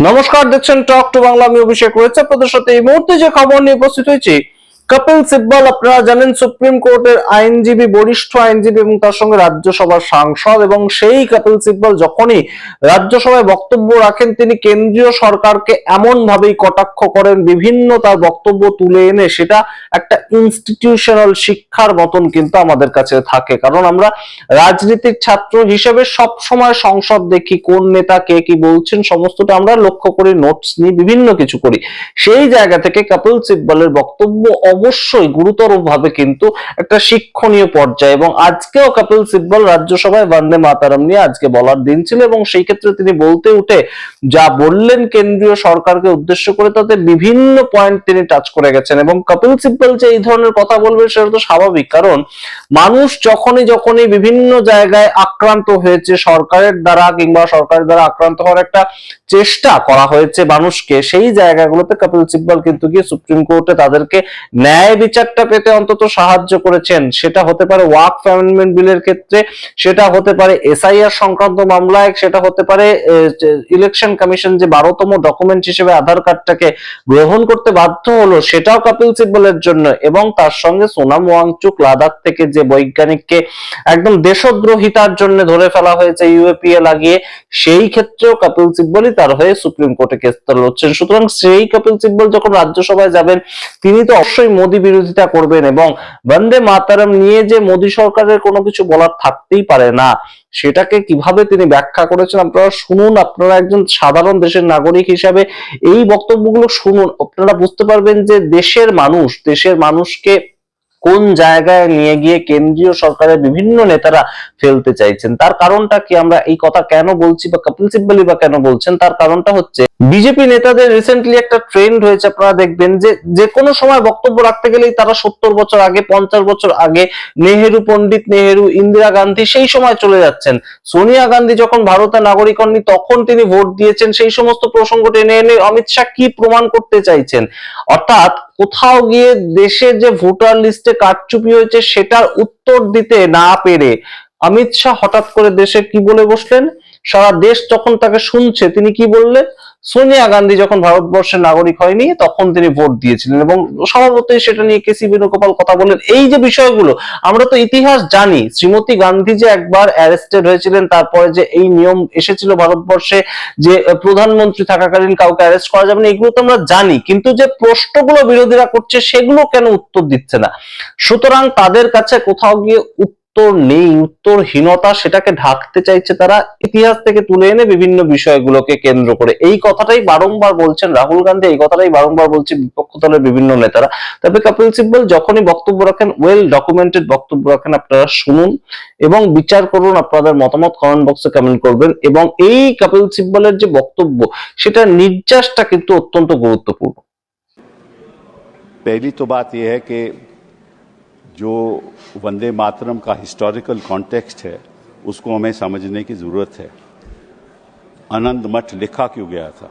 নমস্কার, দেখছেন talk to Bangla. আমি অভিষেক রয়েছে আপনাদের সাথে। এই মুহূর্তে যে খবর নিয়ে উপস্থিত হয়েছি, কপিল সিব্বল আপনারা জানেন সুপ্রিম কোর্টের আইনজীবী, বরিষ্ঠ আইনজীবী এবং তার সঙ্গে রাজ্যসভার সাংসদ। এবং সেই কপিল সিব্বল যখনই রাজ্যসভায় বক্তব্য রাখেন, তিনি কেন্দ্রীয় সরকারকে এমন ভাবেই কটাক্ষ করেন, বিভিন্ন তার বক্তব্য তুলে এনে সেটা একটা ইনস্টিটিউশনাল শিক্ষার মতন কিন্তু আমাদের কাছে থাকে। কারণ আমরা রাজনীতির ছাত্র হিসেবে সব সময় সংসদ দেখি, কোন নেতা কে কি বলছেন সমস্তটা আমরা লক্ষ্য করি, নোটস নিই, বিভিন্ন কিছু করি। সেই জায়গা থেকে কপিল সিব্বলের বক্তব্য অবশ্যই গুরুতর ভাবে কিন্তু একটা শিক্ষণীয় পর্যায়ে। এবং আজকেও কপিল সিব্বল রাজ্যসভায় বন্দে মাতারম নিয়ে আজকে বলার দিন ছিল, এবং সেই ক্ষেত্রে তিনি বলতে উঠে যা বললেন কেন্দ্রীয় সরকারকে উদ্দেশ্য করে, তাতে বিভিন্ন পয়েন্ট তিনি টাচ করে গেছেন। এবং কপিল সিব্বল যে এই ধরনের কথা বলবে সেটা তো স্বাভাবিক, কারণ মানুষ যখনই বিভিন্ন জায়গায় আক্রান্ত হয়েছে সরকারের দ্বারা, কিংবা সরকারের দ্বারা আক্রান্ত হওয়ার একটা চেষ্টা করা হয়েছে মানুষকে, সেই জায়গাগুলোতে কপিল সিব্বল কিন্তু গিয়ে সুপ্রিম কোর্টে তাদেরকে ন্যায় বিচারটা পেতে অন্তত সাহায্য করেছেন। সেটা হতে পারে ওয়াকফ অ্যামেন্ডমেন্ট বিলের ক্ষেত্রে, সেটা হতে পারে এসআইআর সংক্রান্ত মামলায়, সেটা হতে পারে ইলেকশন কমিশন যে 12তম ডকুমেন্ট হিসেবে আধার কার্ডটাকে গ্রহণ করতে বাধ্য হলো, সেটাও কপিল সিব্বলের জন্য। এবং তার সঙ্গে সোনাম ওয়াংচুক লাদাখ থেকে যে বৈজ্ঞানিককে একদম দেশদ্রোহিতার জন্য ধরে ফেলা হয়েছে ইউএপিএ লাগিয়ে, সেই ক্ষেত্রেও কপিল সিব্বলই তার হয়ে সুপ্রিম কোর্টে কেস চালাচ্ছেন। সুতরাং সেই কপিল সিব্বল যখন রাজ্যসভায় যাবেন, তিনি তো অবশ্যই মোদী বিরোধিতা করবেন। এবং বন্দে মাতারম নিয়ে যে মোদী সরকারের কোনো কিছু বলার থাকতেই পারে না, সেটাকে কিভাবে তিনি ব্যাখ্যা করেছেন আপনারা শুনুন। আপনারা একজন সাধারণ দেশের নাগরিক হিসাবে এই বক্তব্যগুলো শুনুন, আপনারা বুঝতে পারবেন যে দেশের মানুষকে কোন জায়গায় নিয়ে গিয়ে কেন্দ্রীয় সরকারের বিভিন্ন নেতারা ফেলতে চাইছেন। তার কারণটা কি, আমরা এই কথা কেন বলছি, বা কপিল সিব্বল বা কেন বলছেন, তার কারণটা হচ্ছে বিজেপি নেতাদের রিসেন্টলি একটা ট্রেন্ড হয়েছে। আপনারা দেখবেন যে যে কোনো সময় বক্তব্য রাখতে গেলেই তারা 70 বছর আগে, 50 বছর আগে, নেহেরু, পন্ডিত নেহেরু, ইন্দিরা গান্ধী সেই সময় চলে যাচ্ছেন। সোনিয়া গান্ধী যখন ভারতের নাগরিক হননি তখন তিনি ভোট দিয়েছেন, সেই সমস্ত প্রসঙ্গ টেনে এনে অমিত শাহ কি প্রমাণ করতে চাইছেন। অর্থাৎ কোথাও গিয়ে দেশে যে ভোটার লিস্টে কারচুপি হয়েছে সেটার উত্তর দিতে না পেরে অমিত শাহ হঠাৎ করে দেশে কি বলে বসলেন, সারা দেশ যখন তাকে শুনছে তিনি কি বললেন, সোনিয়া গান্ধী যখন ভারতবর্ষের নাগরিক হয়নি তখন তিনি ভোট দিয়েছিলেন। এবং স্বভাবতই সেটা নিয়ে কেসি বেণুগোপাল কথা বললেন। এই যে বিষয়গুলো আমরা তো ইতিহাস জানি, শ্রীমতী গান্ধী যে একবার অ্যারেস্টেড হয়েছিলেন, তারপরে যে এই নিয়ম এসেছিল ভারতবর্ষে যে প্রধানমন্ত্রী থাকাকালীন কাউকে অ্যারেস্ট করা যাবে না, এগুলো তো আমরা জানি। কিন্তু যে প্রশ্নগুলো বিরোধীরা করছে সেগুলো কেন উত্তর দিচ্ছে না? সুতরাং তাদের কাছে কোথাও গিয়ে উত্তর নেই, উত্তরহীনতা, সেটাকে ঢাকতে চাইছে তারা ইতিহাস থেকে তুলে এনে বিভিন্ন বিষয়গুলোকে কেন্দ্র করে। এই কথাটাই বারংবার বলছেন রাহুল গান্ধী, এই কথাটাই বারংবার বলছে বিপক্ষ দলের বিভিন্ন নেতারা। তবে কপিল সিব্বল যখনই বক্তব্য রাখেন, ওয়েল ডকুমেন্টেড বক্তব্য রাখেন, আপনারা শুনুন এবং বিচার করুন। আপনাদের মতামত কমেন্ট বক্সে কমেন্ট করবেন। এবং এই কপিল সিব্বলের যে বক্তব্য, সেটা নির্যাসটা কিন্তু অত্যন্ত গুরুত্বপূর্ণ। पहली तो बात यह है कि जो वंदे मातरम का हिस्टोरिकल कॉन्टेक्स्ट है उसको हमें समझने की ज़रूरत है। आनंद मठ लिखा क्यों गया था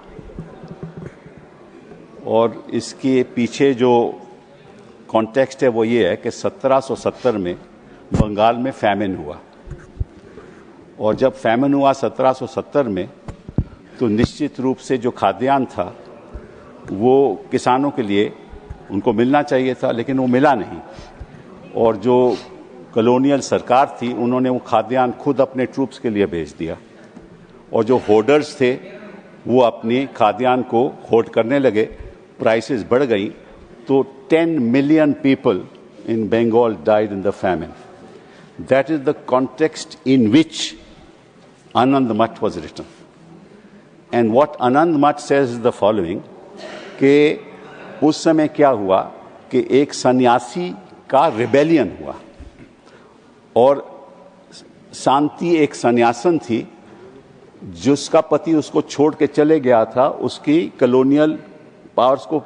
और इसके पीछे जो कॉन्टेक्स्ट है वो ये है कि 1770 में बंगाल में फैमिन हुआ, और जब फैमिन हुआ 1770 में, तो निश्चित रूप से जो खाद्यान्न था वो किसानों के लिए उनको मिलना चाहिए था, लेकिन वो मिला नहीं। और जो कॉलोनियल सरकार थी उन्होंने वो खाद्यान्न खुद अपने ट्रूप्स के लिए भेज दिया, और जो होर्डर्स थे वो अपनी खाद्यान्न को होर्ड करने लगे, प्राइसेस बढ़ गई, तो 10 million people in Bengal died in the famine. That is the context in which Anand Math was written. And what Anand Math says is the following, कि उस समय क्या हुआ कि एक सन्यासी का रिबेलियन हुआ, और शांति एक सन्यासन थी जिसका पति उसको छोड़ के चले गया था उसकी कॉलोनियल पावर्स को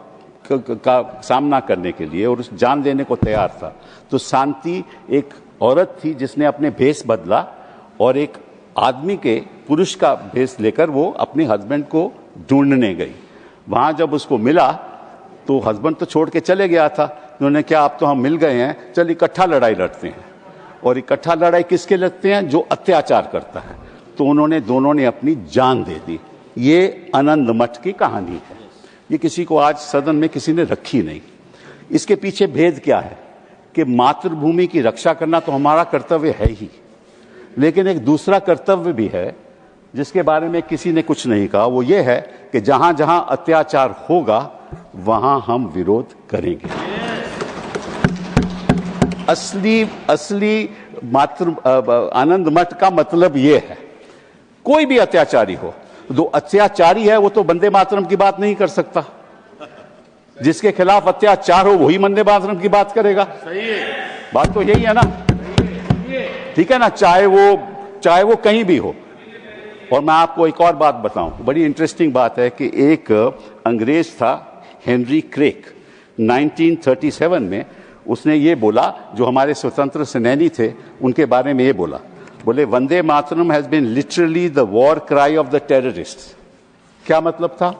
का सामना करने के लिए, और उस जान देने को तैयार था। तो शांति एक औरत थी जिसने अपने भेष बदला, और एक आदमी के पुरुष का भेष लेकर वो अपने हस्बैंड को ढूंढने गई। वहां जब उसको मिला तो हस्बैंड तो छोड़ के चले गया था, उन्होंने क्या, अब तो हम मिल गए हैं, चल इकट्ठा लड़ाई लड़ते हैं। और इकट्ठा लड़ाई किसके लड़ते हैं? जो अत्याचार करता है। तो उन्होंने दोनों ने अपनी जान दे दी। ये आनंद मठ की कहानी है। ये किसी को आज सदन में किसी ने रखी नहीं। इसके पीछे भेद क्या है कि मातृभूमि की रक्षा करना तो हमारा कर्तव्य है ही, लेकिन एक दूसरा कर्तव्य भी है जिसके बारे में किसी ने कुछ नहीं कहा। वो ये है कि जहां जहां अत्याचार होगा वहां हम विरोध करेंगे। असली आनंद मठ का मतलब ये है, कोई भी अत्याचारी हो, जो अत्याचारी है वो तो वंदे मातरम की बात नहीं कर सकता। जिसके खिलाफ अत्याचार हो वही वंदे मातरम की बात करेगा। सही है, बात तो यही है ना, ठीक है ना, चाहे वो कहीं भी हो। और मैं आपको एक और बात बताऊं, बड़ी इंटरेस्टिंग बात है कि एक अंग्रेज था हेनरी क्रेक, 1937 में उसने ये बोला, जो हमारे स्वतंत्र सेनानी थे उनके बारे में ये बोला, बोले Vande Mataram has been literally the war cry of the terrorist. क्या मतलब था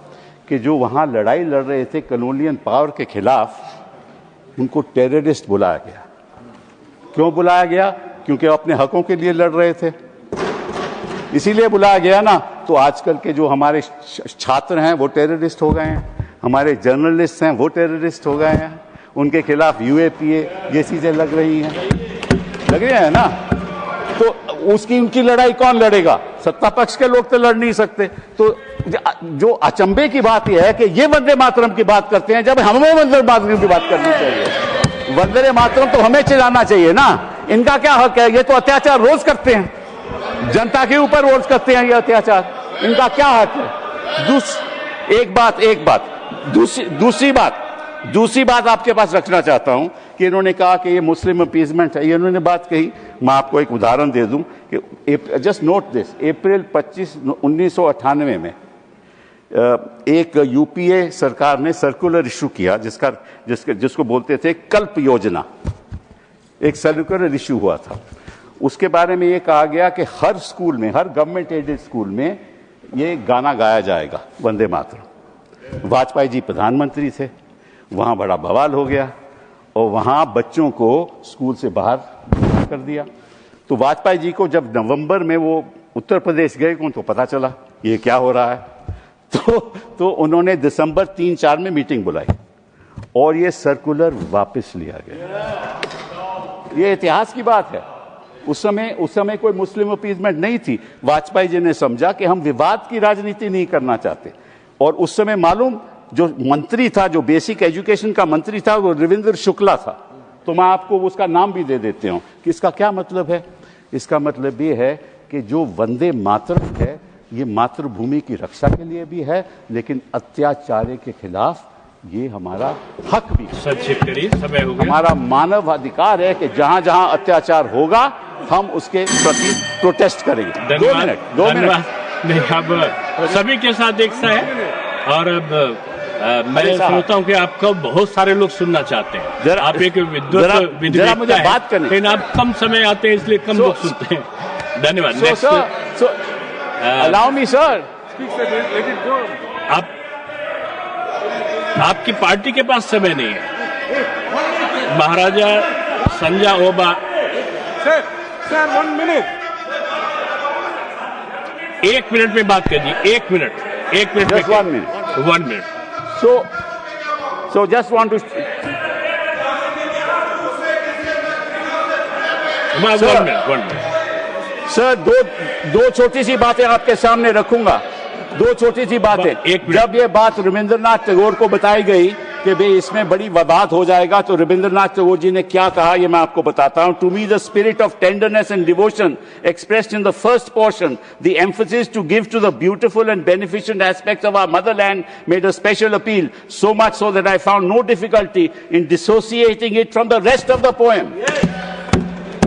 कि जो वहां लड़ाई लड़ रहे थे कॉलोनियल पावर के खिलाफ, उनको टेररिस्ट बुलाया गया। क्यों बुलाया गया? क्योंकि अपने हकों के लिए लड़ रहे थे, इसीलिए बुलाया गया ना। तो आजकल के जो हमारे छात्र हैं वो टेररिस्ट हो गए हैं, हमारे जर्नलिस्ट हैं वो टेररिस्ट हो गए हैं, उनके खिलाफ यूएपीए ये चीजें लग रही हैं ना। तो उनकी लड़ाई कौन लड़ेगा? सत्ता पक्ष के लोग तो लड़ नहीं सकते। तो जो अचंभे की बात यह है कि ये वंदे मातरम की बात करते हैं जब हमें वंदे मातरम की बात करनी चाहिए। वंदे मातरम तो हमें चिल्लाना चाहिए ना। इनका क्या हक है? ये तो अत्याचार रोज करते हैं, जनता के ऊपर रोज करते हैं ये अत्याचार, इनका क्या हक है? दूसरी बात आपके पास रखना चाहता हूं कि इन्होंने कहा कि ये मुस्लिम अपीजमेंट है, ये इन्होंने बात कही। मैं आपको एक उदाहरण दे दूं कि जस्ट नोट दिस, अप्रैल 25, 1998 में एक यूपीए सरकार ने सर्कुलर इशू किया जिसको बोलते थे कल्प योजना। एक सर्कुलर इशू हुआ था, उसके बारे में ये कहा गया कि हर स्कूल में, हर गवर्नमेंट एडेड स्कूल में ये गाना गाया जाएगा, वंदे मातरम। वाजपेयी जी प्रधानमंत्री थे, वहां बड़ा बवाल हो गया और वहां बच्चों को स्कूल से बाहर कर दिया। तो वाजपेयी जी को जब नवंबर में वो उत्तर प्रदेश गए तो पता चला ये क्या हो रहा है। तो उन्होंने दिसंबर 3-4 में मीटिंग बुलाई और ये सर्कुलर वापस लिया गया। ये इतिहास की बात है। उस समय कोई मुस्लिम अपीजमेंट नहीं थी। वाजपेयी जी ने समझा कि हम विवाद की राजनीति नहीं करना चाहते। और उस समय मालूम, जो मंत्री था, जो बेसिक एजुकेशन का मंत्री था, वो रविंद्र शुक्ला था। तो मैं आपको उसका नाम भी दे देती हूं कि इसका क्या मतलब है। इसका मतलब ये है कि जो वंदे मातरम है ये मातृभूमि की रक्षा के लिए भी है, लेकिन अत्याचार के खिलाफ ये हमारा हक भी है। हमारा मानव अधिकार है कि जहां जहां अत्याचार होगा हम उसके प्रति प्रोटेस्ट करेंगे। 2 मिनट नहीं, अब सभी के साथ एक सा है और अब मैं सोचता हूँ कि आपको बहुत सारे लोग सुनना चाहते हैं। आप एक विद्वत मुझे बात करनी, लेकिन आप कम समय आते हैं इसलिए कम लोग सुनते हैं। धन्यवाद। अलाउ मी सर, आपकी पार्टी के पास समय नहीं है। महाराजा संजय ओबा, सर 1 मिनट, 1 मिनट में बात कीजिए। 1 minute just 1 minute. 1 minute. So just want to. One minute. Sir दो छोटी सी बातें आपके सामने रखूंगा। 2 छोटी सी बातें। जब ये बात रविंद्रनाथ टैगोर को बताई गई कि भाई इसमें बड़ी विवाद हो जाएगा, तो रविंद्रनाथ टैगोर जी ने क्या कहा ये मैं आपको बताता हूं। To me the spirit of tenderness and devotion expressed in the first portion, the emphasis to give to the beautiful and beneficent aspects of our motherland made a special appeal, so much so that I found no difficulty in dissociating it from the rest of the poem.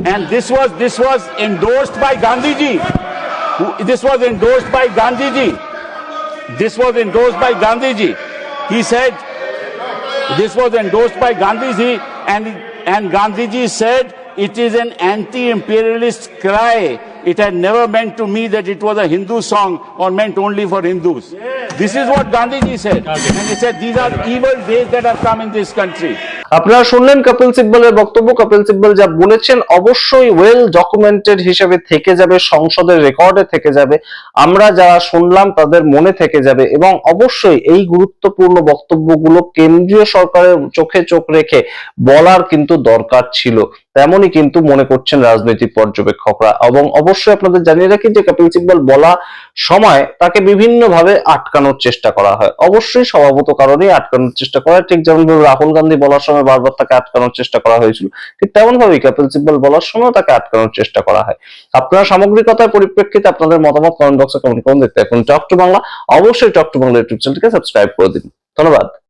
And this was endorsed by Gandhi ji. This was endorsed by Gandhi ji. This was endorsed by Gandhi ji. He said this was endorsed by Gandhi ji, and Gandhi ji said it is an anti-imperialist cry. It had never meant to me that it was a Hindu song or meant only for Hindus. This is what Gandhi ji said, and he said these are evil days that have come in this country. আপনারা শুনলেন কপিল সিব্বলের বক্তব্য। কপিল সিব্বল যা বলেছেন অবশ্যই well documented হিসেবে থেকে যাবে, সংসদের রেকর্ডে থেকে যাবে, আমরা যারা শুনলাম তাদের মনে থেকে যাবে, এবং অবশ্যই এই গুরুত্বপূর্ণ বক্তব্যগুলো কেন্দ্রীয় সরকারের চোখে চোখ রেখে বলার কিন্তু দরকার ছিল, তেমনই কিন্তু মনে করছেন রাজনৈতিক পর্যবেক্ষকরা। এবং অবশ্যই আপনাদের জানিয়ে রাখি যে কপিল সিব্বল বলা সময় তাকে বিভিন্ন ভাবে আটকানোর চেষ্টা করা হয়, অবশ্যই স্বভাবত কারণেই আটকানোর চেষ্টা করা হয়। ঠিক যেমন ভাবে রাহুল গান্ধী বলার সময় বারবার তাকে আটকানোর চেষ্টা করা হয়েছিল, ঠিক তেমন ভাবেই কপিল সিব্বল বলার সময় তাকে আটকানোর চেষ্টা করা হয়। আপনারা সামগ্রিকতার পরিপ্রেক্ষিতে আপনাদের মতামত কমেন্ট বক্সে কমেন্ট করুন। দেখতে এখন টক টু বাংলা, অবশ্যই টক টু বাংলা ইউটিউব চ্যানেলকে সাবস্ক্রাইব করে দিন। ধন্যবাদ।